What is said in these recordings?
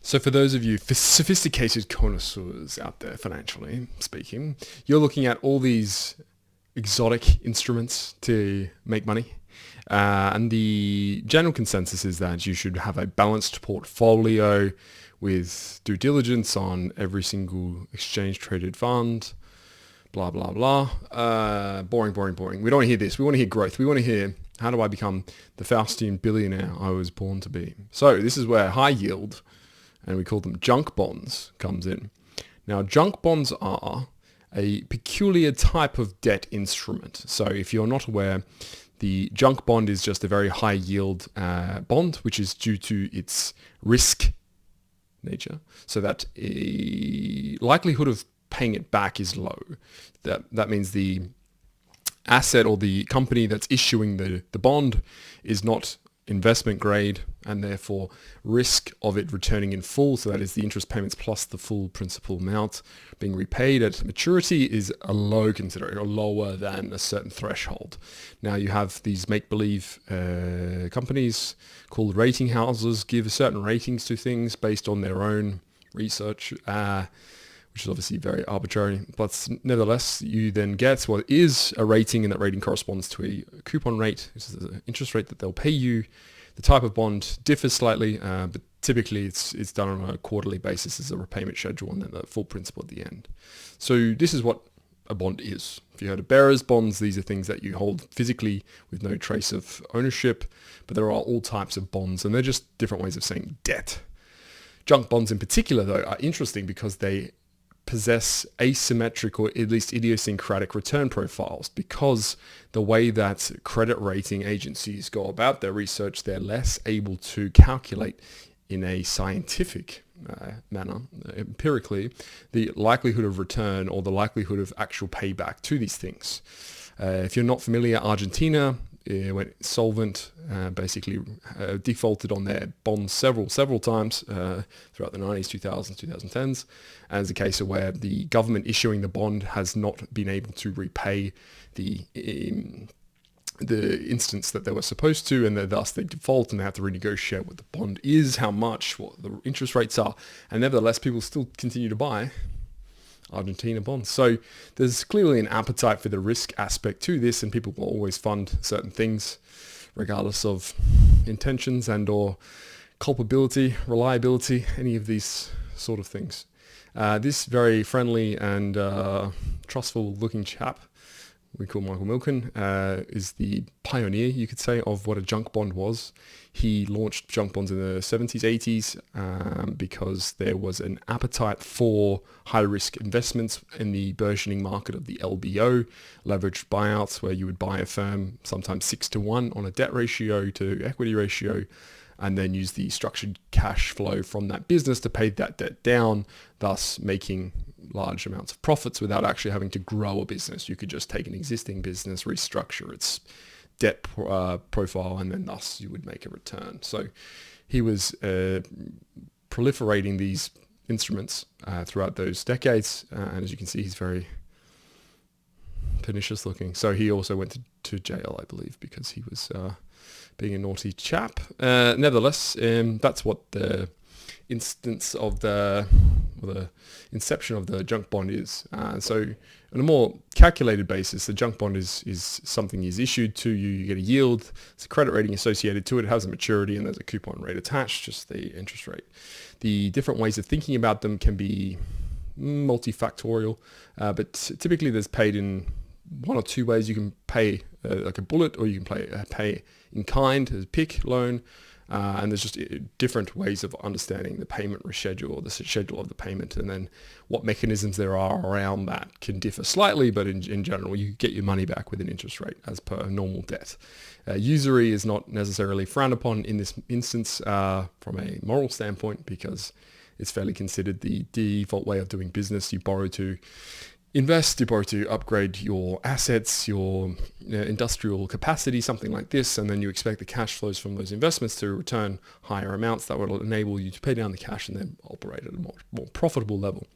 So for those of you sophisticated connoisseurs out there, financially speaking, you're looking at all these exotic instruments to make money. And the general consensus is that you should have a balanced portfolio with due diligence on every single exchange traded fund, blah, blah, blah. Boring, boring, boring. We don't want to hear this. We want to hear growth. We want to hear, how do I become the Faustian billionaire I was born to be? So this is where high yield, and we call them junk bonds, comes in. Now, junk bonds are a peculiar type of debt instrument. So if you're not aware, the junk bond is just a very high yield bond, which is due to its risk nature, so that a likelihood of paying it back is low. That means the asset or the company that's issuing the bond is not investment grade, and therefore risk of it returning in full, so that is the interest payments plus the full principal amount being repaid at maturity, is a low consideration, or lower than a certain threshold. Now you have these make-believe companies called rating houses give certain ratings to things based on their own research, which is obviously very arbitrary, but nevertheless, you then get what is a rating, and that rating corresponds to a coupon rate, which is the interest rate that they'll pay you. The type of bond differs slightly, but typically it's done on a quarterly basis as a repayment schedule, and then the full principal at the end. So this is what a bond is. If you heard of bearers bonds, these are things that you hold physically with no trace of ownership, but there are all types of bonds, and they're just different ways of saying debt. Junk bonds in particular, though, are interesting because they possess asymmetric or at least idiosyncratic return profiles, because the way that credit rating agencies go about their research, they're less able to calculate in a scientific manner, empirically, the likelihood of return or the likelihood of actual payback to these things. If you're not familiar, Argentina went solvent, basically defaulted on their bonds several times throughout the 90s, 2000s, 2010s, as a case of where the government issuing the bond has not been able to repay the instance that they were supposed to, and thus they default and they have to renegotiate what the bond is, how much, what the interest rates are, and nevertheless people still continue to buy Argentina bonds. So there's clearly an appetite for the risk aspect to this, and people will always fund certain things regardless of intentions and or culpability, reliability, any of these sort of things. This very friendly and trustful looking chap we call Michael Milken, is the pioneer, you could say, of what a junk bond was. He launched junk bonds in the 70s, 80s, because there was an appetite for high-risk investments in the burgeoning market of the LBO, leveraged buyouts, where you would buy a firm sometimes 6-to-1 on a debt ratio to equity ratio, and then use the structured cash flow from that business to pay that debt down, thus making large amounts of profits without actually having to grow a business. You could just take an existing business, restructure its debt profile, and then thus you would make a return. So he was proliferating these instruments throughout those decades, and as you can see, he's very pernicious looking. So he also went to jail, I believe, because he was being a naughty chap. Nevertheless, that's what the instance of the inception of the junk bond is. So on a more calculated basis, the junk bond is something is issued to you, you get a yield, it's a credit rating associated to it, it has a maturity, and there's a coupon rate attached, just the interest rate. The different ways of thinking about them can be multifactorial, but typically there's paid in one or two ways. You can pay like a bullet, or you can pay in kind as a PIK loan, and there's just different ways of understanding the payment schedule, or the schedule of the payment, and then what mechanisms there are around that can differ slightly, but in general you get your money back with an interest rate as per normal debt. Usury is not necessarily frowned upon in this instance from a moral standpoint, because it's fairly considered the default way of doing business. You borrow to invest, you borrow to upgrade your assets, your industrial capacity, something like this, and then you expect the cash flows from those investments to return higher amounts that will enable you to pay down the cash and then operate at a more profitable level.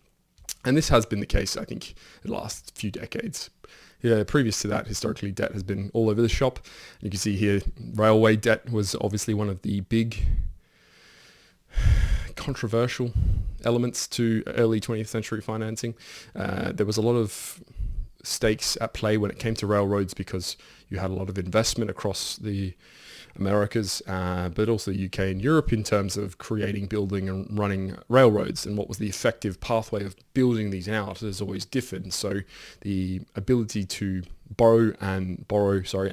And this has been the case, I think, the last few decades. Previous to that, historically, debt has been all over the shop. You can see here, railway debt was obviously one of the big controversial elements to early 20th century financing. There was a lot of stakes at play when it came to railroads because you had a lot of investment across the Americas, but also the UK and Europe in terms of creating, building and running railroads, and what was the effective pathway of building these out has always differed. So the ability to borrow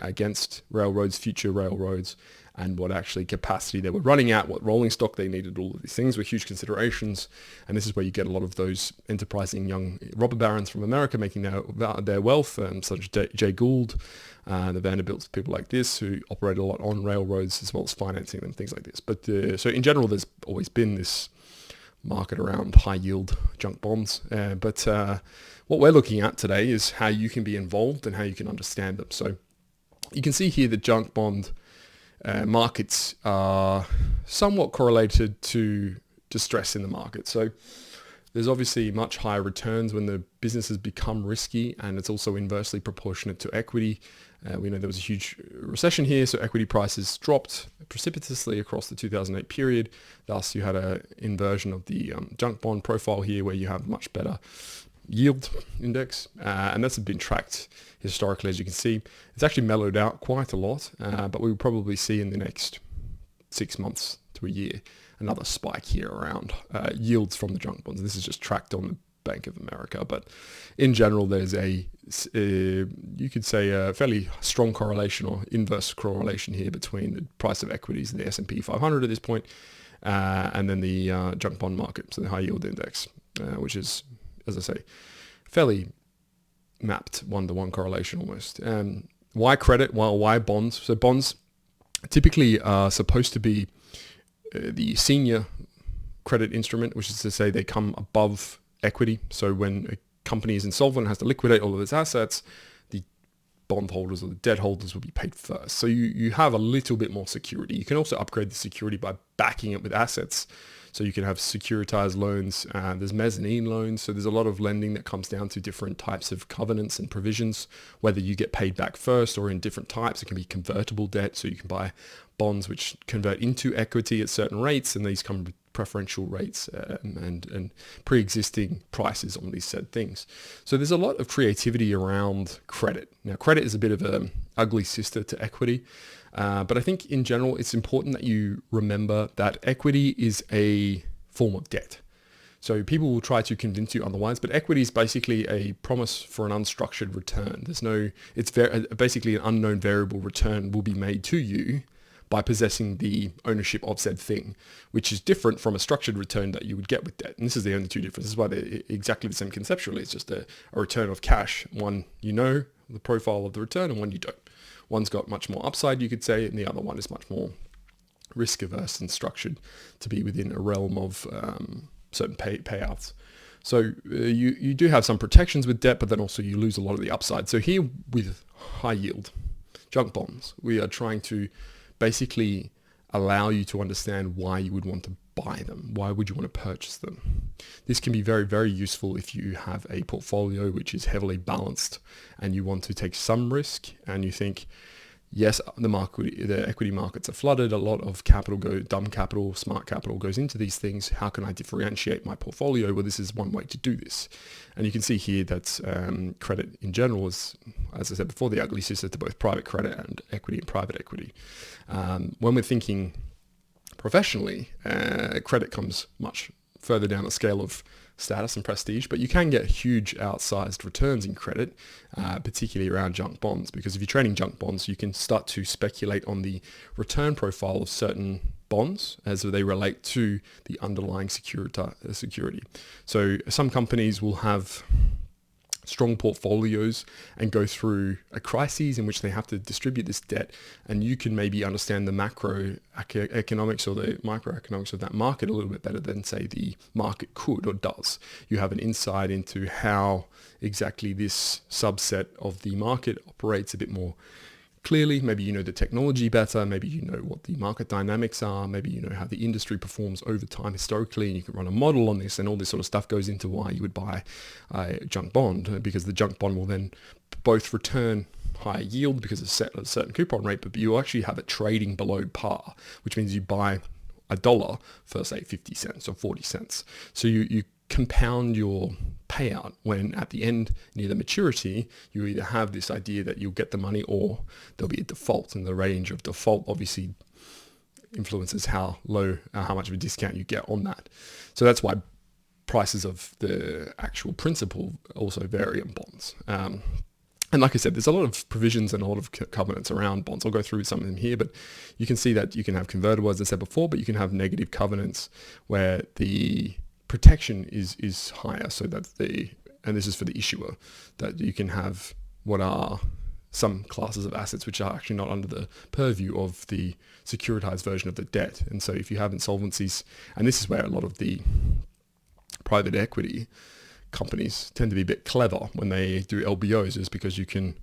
against railroads, future railroads, and what actually capacity they were running at, what rolling stock they needed, all of these things were huge considerations. And this is where you get a lot of those enterprising young robber barons from America making their wealth, such as Jay Gould, the Vanderbilts, people like this who operate a lot on railroads as well as financing them, things like this. But so in general, there's always been this market around high yield junk bonds. But what we're looking at today is how you can be involved and how you can understand them. So you can see here the junk bond markets are somewhat correlated to distress in the market. So there's obviously much higher returns when the businesses become risky, and it's also inversely proportionate to equity. We know there was a huge recession here, so equity prices dropped precipitously across the 2008 period. Thus, you had an inversion of the junk bond profile here, where you have much better yield index, and that's been tracked historically. As you can see, it's actually mellowed out quite a lot, but we will probably see in the next 6 months to a year another spike here around yields from the junk bonds. This is just tracked on the Bank of America, but in general there's you could say a fairly strong correlation or inverse correlation here between the price of equities and the S&P 500 at this point, and then the junk bond market, so the high yield index, which is, as I say, fairly mapped one-to-one correlation almost. Why credit? Well, why bonds? So bonds typically are supposed to be the senior credit instrument, which is to say they come above equity. So when a company is insolvent and has to liquidate all of its assets, the bondholders or the debt holders will be paid first. So you have a little bit more security. You can also upgrade the security by backing it with assets. So you can have securitized loans, there's mezzanine loans. So there's a lot of lending that comes down to different types of covenants and provisions, whether you get paid back first or in different types. It can be convertible debt. So you can buy bonds which convert into equity at certain rates, and these come with preferential rates and pre-existing prices on these said things. So there's a lot of creativity around credit. Now, credit is a bit of an ugly sister to equity. But I think in general, it's important that you remember that equity is a form of debt. So people will try to convince you otherwise, but equity is basically a promise for an unstructured return. It's basically an unknown variable return will be made to you by possessing the ownership of said thing, which is different from a structured return that you would get with debt. And this is the only two differences. This is why they're exactly the same conceptually. It's just a return of cash. One, you know the profile of the return, and one you don't. One's got much more upside, you could say, and the other one is much more risk averse and structured to be within a realm of certain payouts. So you do have some protections with debt, but then also you lose a lot of the upside. So here with high yield junk bonds, we are trying to basically allow you to understand why you would want to buy them. Why would you want to purchase them? This can be very, very useful if you have a portfolio which is heavily balanced and you want to take some risk and you think, yes, the equity markets are flooded. A lot of dumb capital, smart capital goes into these things. How can I differentiate my portfolio? Well, this is one way to do this. And you can see here that credit in general is, as I said before, the ugly sister to both private credit and equity and private equity. When we're thinking professionally, credit comes much further down the scale of status and prestige, but you can get huge outsized returns in credit, particularly around junk bonds, because if you're trading junk bonds, you can start to speculate on the return profile of certain bonds as they relate to the underlying security. So some companies will have strong portfolios and go through a crisis in which they have to distribute this debt, and you can maybe understand the macroeconomics or the microeconomics of that market a little bit better than, say, the market could or does. You have an insight into how exactly this subset of the market operates a bit more clearly. Maybe you know the technology better, maybe you know what the market dynamics are, maybe you know how the industry performs over time historically, and you can run a model on this, and all this sort of stuff goes into why you would buy a junk bond, because the junk bond will then both return higher yield because it's set at a certain coupon rate, but you actually have it trading below par, which means you buy a dollar for, say, 50 cents or 40 cents. So you compound your payout when at the end, near the maturity, you either have this idea that you'll get the money or there'll be a default, and the range of default obviously influences how much of a discount you get on that. So that's why prices of the actual principal also vary in bonds. And like I said, there's a lot of provisions and a lot of covenants around bonds. I'll go through some of them here, but you can see that you can have convertible, as I said before, but you can have negative covenants where the protection is higher, so that and this is for the issuer, that you can have what are some classes of assets which are actually not under the purview of the securitized version of the debt. And so if you have insolvencies, and this is where a lot of the private equity companies tend to be a bit clever when they do LBOs, is because you can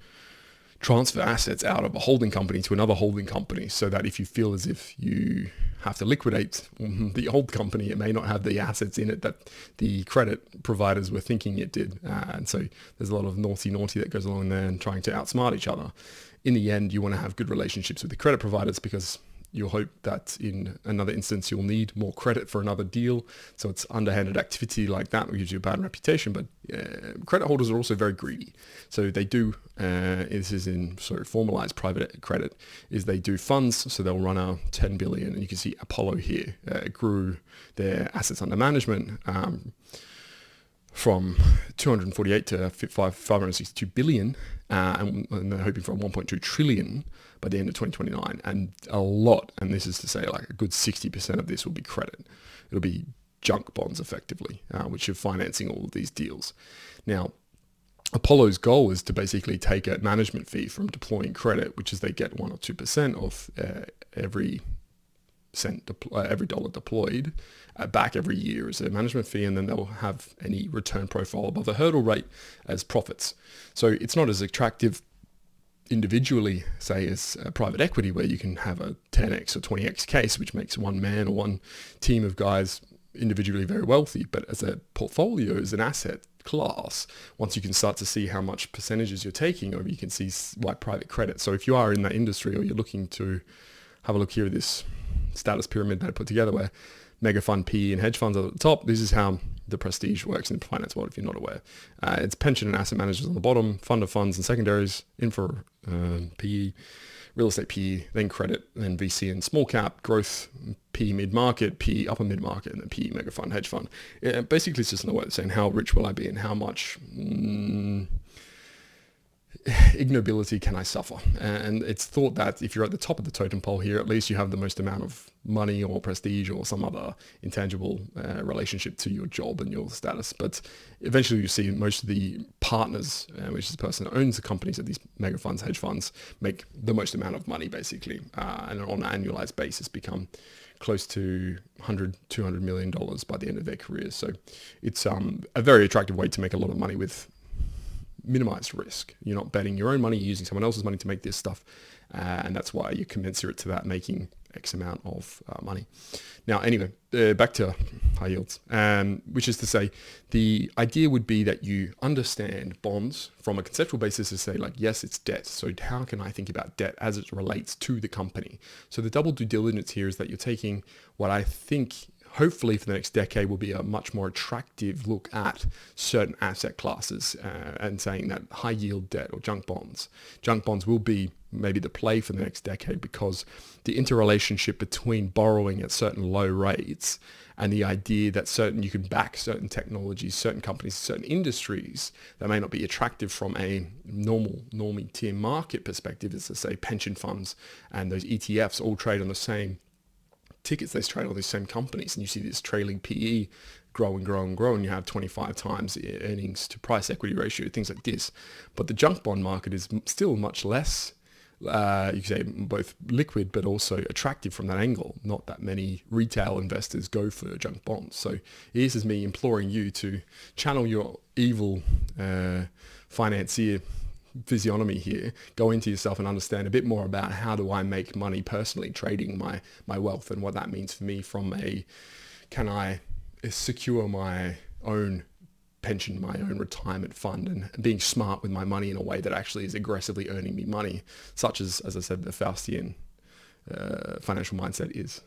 transfer assets out of a holding company to another holding company, so that if you feel as if you have to liquidate the old company, it may not have the assets in it that the credit providers were thinking it did. And so there's a lot of naughty that goes along there and trying to outsmart each other. In the end, you want to have good relationships with the credit providers, because you'll hope that in another instance you'll need more credit for another deal. So it's underhanded activity like that gives you a bad reputation. But credit holders are also very greedy. So they do, this is in sort of formalized private credit, is they do funds. So they'll run a 10 billion, and you can see Apollo here grew their assets under management from 248 to 562 billion, and they're hoping for a 1.2 trillion by the end of 2029, and a lot, and this is to say like a good 60% of this will be credit. It'll be junk bonds effectively, which are financing all of these deals. Now, Apollo's goal is to basically take a management fee from deploying credit, which is they get 1 or 2% of every dollar deployed back every year as a management fee, and then they'll have any return profile above a hurdle rate as profits. So it's not as attractive individually, say, as private equity, where you can have a 10x or 20x case, which makes one man or one team of guys individually very wealthy. But as a portfolio, as an asset class, once you can start to see how much percentages you're taking over, you can see why private credit. So if you are in that industry, or you're looking to have a look here at this status pyramid that I put together, where mega fund, PE, and hedge funds are at the top, this is how the prestige works in the finance world, if you're not aware. It's pension and asset managers on the bottom, fund of funds and secondaries, infra, PE, real estate PE, then credit, then VC and small cap, growth, PE mid-market, PE upper mid-market, and then PE mega fund, hedge fund. Basically, it's just another way of saying how rich will I be and how much ignobility can I suffer. And it's thought that if you're at the top of the totem pole here, at least you have the most amount of money or prestige or some other intangible relationship to your job and your status. But eventually you see most of the partners, which is the person that owns the companies of these mega funds, hedge funds, make the most amount of money basically, and on an annualized basis become close to $100-200 million by the end of their careers. So it's a very attractive way to make a lot of money with minimized risk. You're not betting your own money, you're using someone else's money to make this stuff, and that's why you're commensurate to that, making X amount of money. Now, anyway, back to high yields, which is to say, the idea would be that you understand bonds from a conceptual basis to say, like, yes, it's debt. So how can I think about debt as it relates to the company? So the double due diligence here is that you're taking what I think hopefully for the next decade will be a much more attractive look at certain asset classes, and saying that high yield debt or junk bonds will be maybe the play for the next decade, because the interrelationship between borrowing at certain low rates and the idea that you can back certain technologies, certain companies, certain industries that may not be attractive from a normie tier market perspective, is to say pension funds and those ETFs all trade on the same tickets, they trade all these same companies, and you see this trailing PE grow and grow and grow, and you have 25 times earnings to price equity ratio, things like this. But the junk bond market is still much less, you could say, both liquid but also attractive from that angle. Not that many retail investors go for junk bonds. So this is me imploring you to channel your evil financier physiognomy here, go into yourself and understand a bit more about how do I make money personally trading my wealth, and what that means for me from can I secure my own pension, my own retirement fund, and being smart with my money in a way that actually is aggressively earning me money, such as I said, the Faustian financial mindset is.